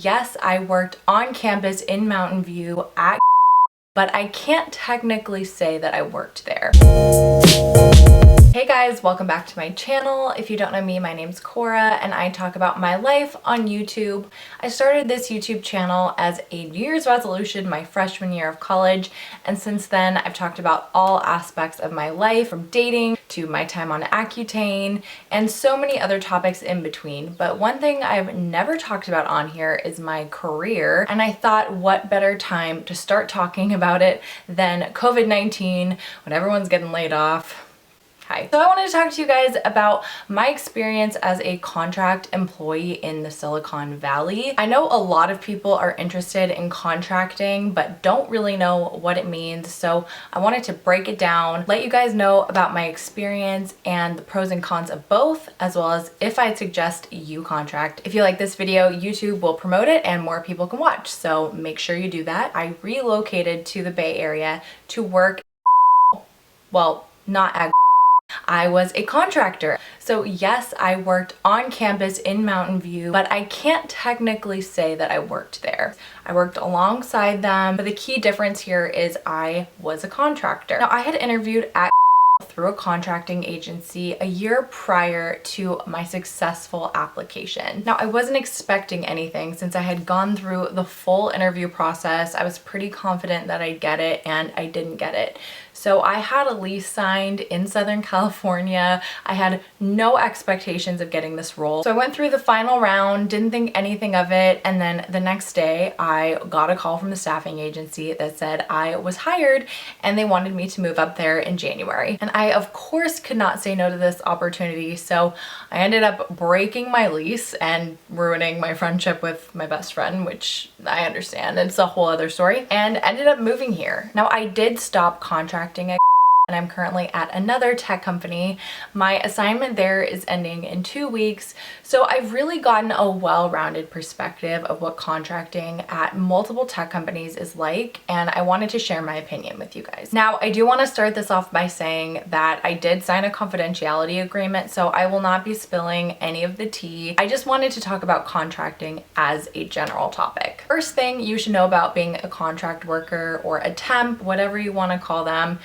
Yes, I worked on campus in Mountain View but I can't technically say that I worked there. Hey guys, welcome back to my channel. If you don't know me, my name's Cora and I talk about my life on YouTube. I started this YouTube channel as a New Year's resolution my freshman year of college, and since then I've talked about all aspects of my life, from dating to my time on Accutane and so many other topics in between. But one thing I've never talked about on here is my career, and I thought what better time to start talking about it than COVID-19 when everyone's getting laid off. So I wanted to talk to you guys about my experience as a contract employee in the Silicon Valley. I know a lot of people are interested in contracting but don't really know what it means, so I wanted to break it down, let you guys know about my experience and the pros and cons of both, as well as if I'd suggest you contract. If you like this video, YouTube will promote it and more people can watch, so make sure you do that. I relocated to the Bay Area to work, well, not at I was a contractor. So yes, I worked on campus in Mountain View, but I can't technically say that I worked there. I worked alongside them, but the key difference here is I was a contractor. Now, I had interviewed at through a contracting agency a year prior to my successful application. Now, I wasn't expecting anything since I had gone through the full interview process. I was pretty confident that I'd get it, and I didn't get it. So I had a lease signed in Southern California. I had no expectations of getting this role. So I went through the final round, didn't think anything of it, and then the next day I got a call from the staffing agency that said I was hired and they wanted me to move up there in January. And I, of course, could not say no to this opportunity, so I ended up breaking my lease and ruining my friendship with my best friend, which I understand, it's a whole other story, and ended up moving here. Now, I did stop contracting and I'm currently at another tech company. My assignment there is ending in 2 weeks, so I've really gotten a well-rounded perspective of what contracting at multiple tech companies is like, and I wanted to share my opinion with you guys. Now, I do want to start this off by saying that I did sign a confidentiality agreement, so I will not be spilling any of the tea. I just wanted to talk about contracting as a general topic. First thing you should know about being a contract worker or a temp, whatever you want to call them,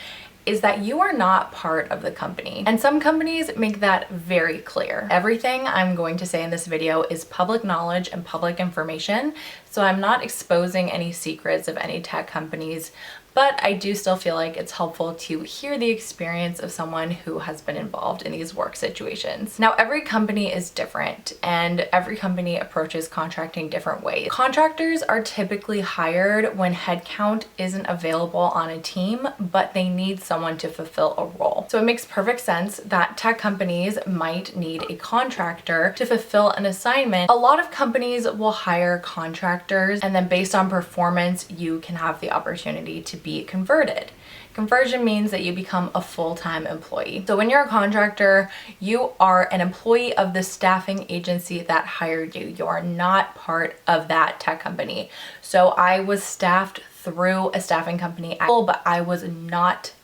is that you are not part of the company. And some companies make that very clear. Everything I'm going to say in this video is public knowledge and public information, so I'm not exposing any secrets of any tech companies, but I do still feel like it's helpful to hear the experience of someone who has been involved in these work situations. Now, every company is different and every company approaches contracting different ways. Contractors are typically hired when headcount isn't available on a team, but they need someone to fulfill a role. So it makes perfect sense that tech companies might need a contractor to fulfill an assignment. A lot of companies will hire contractors, and then based on performance, you can have the opportunity to be converted. Conversion means that you become a full-time employee. So when you're a contractor, you are an employee of the staffing agency that hired you. You are not part of that tech company. So I was staffed through a staffing company, but I was not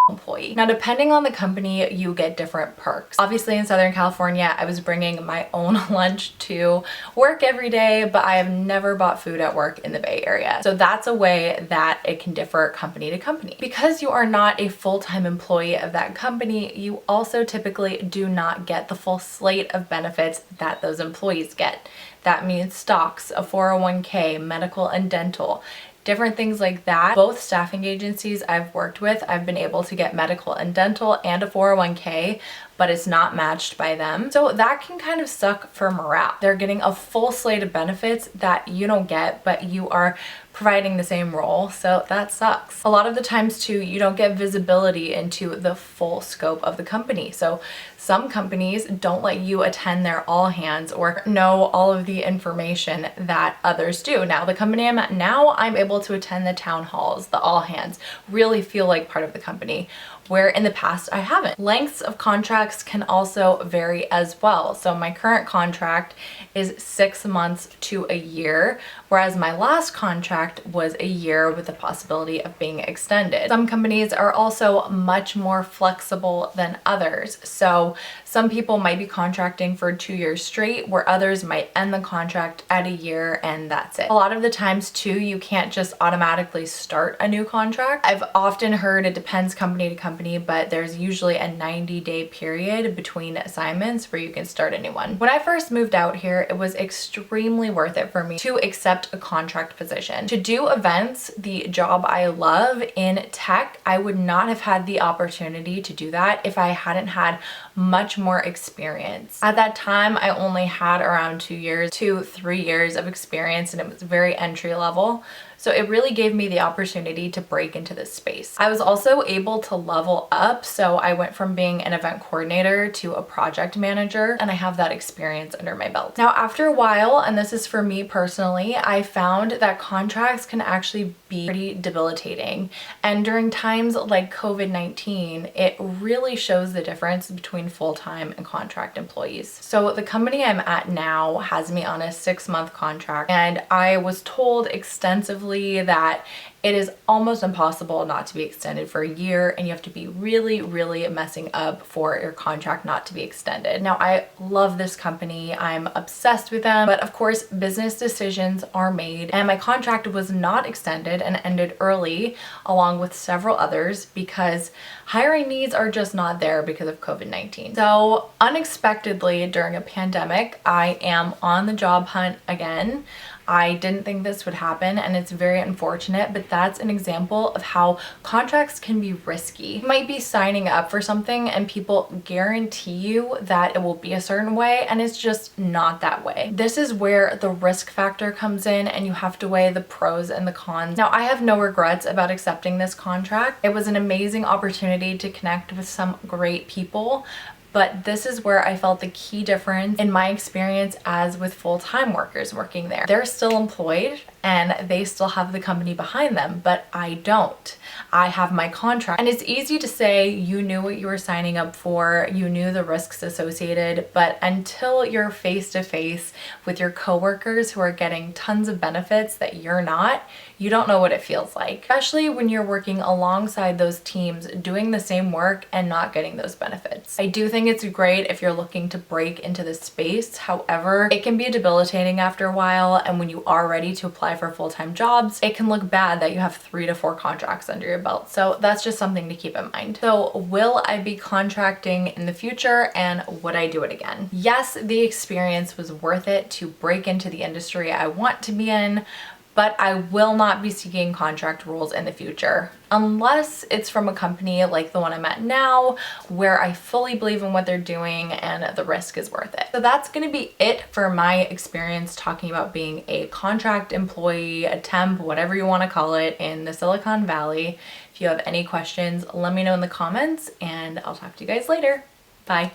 employee. Now, depending on the company, you get different perks. Obviously, in Southern California, I was bringing my own lunch to work every day, but I have never bought food at work in the Bay Area. So that's a way that it can differ company to company. Because you are not a full-time employee of that company, you also typically do not get the full slate of benefits that those employees get. That means stocks, a 401k, medical and dental, different things like that. Both staffing agencies I've worked with, I've been able to get medical and dental and a 401k, but it's not matched by them. So that can kind of suck for morale. They're getting a full slate of benefits that you don't get, but you are providing the same role, so that sucks. A lot of the times too, you don't get visibility into the full scope of the company. So some companies don't let you attend their all hands or know all of the information that others do. Now, the company I'm at now, I'm able to attend the town halls, the all hands, really feel like part of the company. where in the past I haven't. Lengths of contracts can also vary as well. So my current contract is 6 months to a year, whereas my last contract was a year with the possibility of being extended. Some companies are also much more flexible than others. So some people might be contracting for 2 years straight, where others might end the contract at a year and that's it. A lot of the times too, you can't just automatically start a new contract. I've often heard it depends company to company, but there's usually a 90-day period between assignments where you can start a new one. When I first moved out here, it was extremely worth it for me to accept a contract position. To do events, the job I love in tech, I would not have had the opportunity to do that if I hadn't had much more experience. At that time, I only had around 2 to 3 years of experience, and it was very entry level. So it really gave me the opportunity to break into this space. I was also able to level up. So I went from being an event coordinator to a project manager, and I have that experience under my belt. Now, after a while, and this is for me personally, I found that contracts can actually be pretty debilitating. And during times like COVID-19, it really shows the difference between full-time and contract employees. So the company I'm at now has me on a 6-month contract, and I was told extensively that it is almost impossible not to be extended for a year, and you have to be really, really messing up for your contract not to be extended. Now, I love this company. I'm obsessed with them, but of course, business decisions are made, and my contract was not extended and ended early, along with several others, because hiring needs are just not there because of COVID-19. So unexpectedly, during a pandemic, I am on the job hunt again. I didn't think this would happen, and it's very unfortunate, but that's an example of how contracts can be risky. You might be signing up for something and people guarantee you that it will be a certain way, and it's just not that way. This is where the risk factor comes in, and you have to weigh the pros and the cons. Now, I have no regrets about accepting this contract. It was an amazing opportunity to connect with some great people, but this is where I felt the key difference in my experience as with full-time workers working there. They're still employed and they still have the company behind them, but I don't. I have my contract. And it's easy to say you knew what you were signing up for, you knew the risks associated, but until you're face to face with your coworkers who are getting tons of benefits that you're not, you don't know what it feels like, especially when you're working alongside those teams doing the same work and not getting those benefits. I do think it's great if you're looking to break into this space. However, it can be debilitating after a while, and when you are ready to apply for full-time jobs, it can look bad that you have 3 to 4 contracts under your belt. So that's just something to keep in mind. So will I be contracting in the future, and would I do it again? Yes, the experience was worth it to break into the industry I want to be in, but I will not be seeking contract roles in the future unless it's from a company like the one I'm at now, where I fully believe in what they're doing and the risk is worth it. So that's going to be it for my experience talking about being a contract employee, a temp, whatever you want to call it, in the Silicon Valley. If you have any questions, let me know in the comments, and I'll talk to you guys later. Bye.